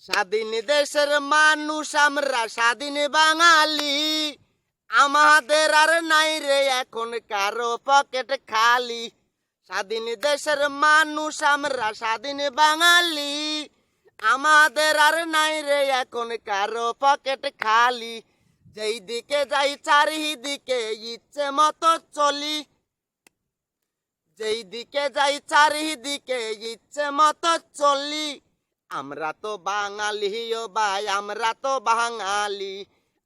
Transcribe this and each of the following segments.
স্বাধীন দেশের মানুষ আমরা, স্বাধীন বাঙালি। আমাদের আর নাই রে এখন কারো পকেট খালি। স্বাধীন দেশের মানুষ আমরা, স্বাধীন বাঙালি। আমাদের আর নাই রে এখন কারো পকেট খালি। যেই দিকে যাই চারিদিকে ইচ্ছে মতো চলি। যেই দিকে যাই চারিদিকে ইচ্ছে মতো চলি। আমরা তো বাঙালি ও ভাই, আমরা তো বাঙালি।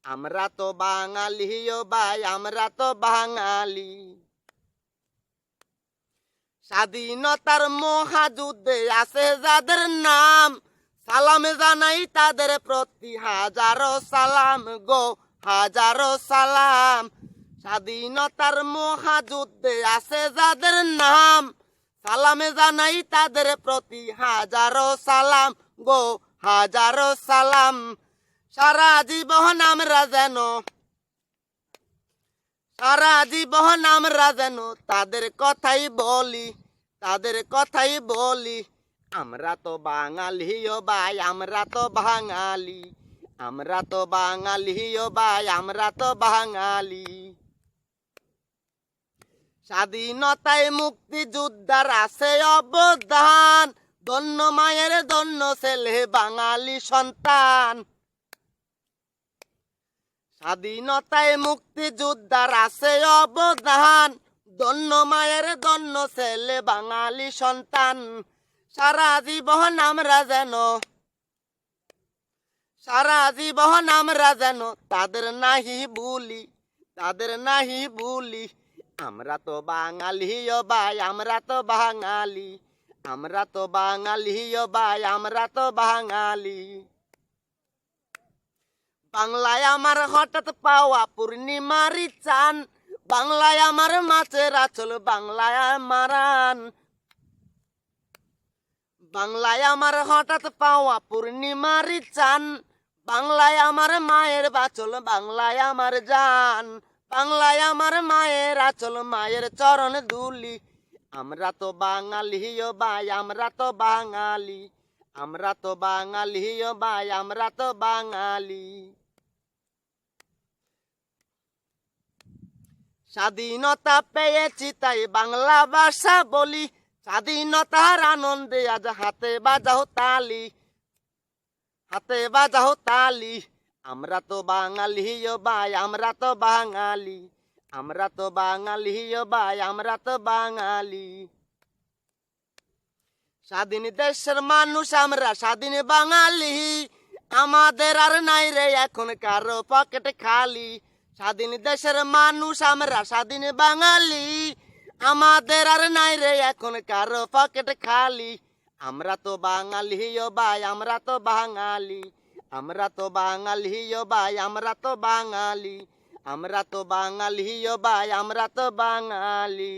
আমরা তো বাঙালি ও ভাই, আমরা তো বাঙালি। স্বাধীনতার মহাযুদ্ধে আছে যাদের নাম, সালাম জানাই তাদের প্রতি হাজারো সালাম গো, হাজারো সালাম। স্বাধীনতার মহাযুদ্ধে আছে যাদের নাম, সালাম জানাই তাদের প্রতি হাজারো সালাম গো, হাজারো সালাম। সারা জীবন আমরা যেন, সারা জীবন আমরা যেন তাদের কথাই বলি, তাদের কথাই বলি। আমরা তো বাঙালি ও ভাই, আমরা তো বাঙালি। আমরা তো বাঙালি ও ভাই, আমরা তো বাঙালি। স্বাধীনতায় মুক্তিযোদ্ধার আছে অবদান, ধন্য মায়ের ধন্য ছেলে বাঙালি সন্তান। স্বাধীনতায় মুক্তিযোদ্ধার আছে অবদান, ধন্য মায়ের ধন্য ছেলে বাঙালি সন্তান। সারা জীবন আমরা যেন, সারা জীবন আমরা যেন তাদের নাহি ভুলি, তাদের নাহি ভুলি। আমরা তো বাঙালি ও ভাই, আমরা তো বাঙালি। আমরা তো বাঙালি ও ভাই, আমরা তো বাঙালি। বাংলায় আমার হঠাৎ পাওয়া পূর্ণিমারি চান, বাংলায় আমার মাছের আচল, বাংলায় মারান। বাংলায় আমার হঠাৎ পাওয়া পূর্ণিমারি চান, বাংলায় আমার মায়ের বাচল, বাংলায় আমার জান। বাংলায় আমার মায়ের আচল, মায়ের চরণ দুলি। আমরা তো বাঙালি ও ভাই, আমরা তো বাঙালি। আমরা তো বাঙালি ও ভাই, আমরা তো বাঙালি। স্বাধীনতা পেয়েছি তাই বাংলা ভাষা বলি, স্বাধীনতার আনন্দে আজ হাতে বাজাও তালি, হাতে বাজাও তালি। আমরা তো বাঙালি ও ভাই, আমরা তো বাঙালি। আমরা তো বাঙালি ও ভাই, আমরা তো বাঙালি। স্বাধীন দেশের মানুষ আমরা, স্বাধীন বাঙালি। আমাদের আর নাই রে এখন কারো পকেট খালি। স্বাধীন দেশের মানুষ আমরা, স্বাধীন বাঙালি। আমাদের আর নাই রে এখন কারো পকেট খালি। আমরা তো বাঙালি ও ভাই, আমরা তো বাঙালি। আমরা তো বাঙালি ও ভাই, আমরা তো বাঙালি। আমরা তো বাঙালি ও ভাই, আমরা তো বাঙালি।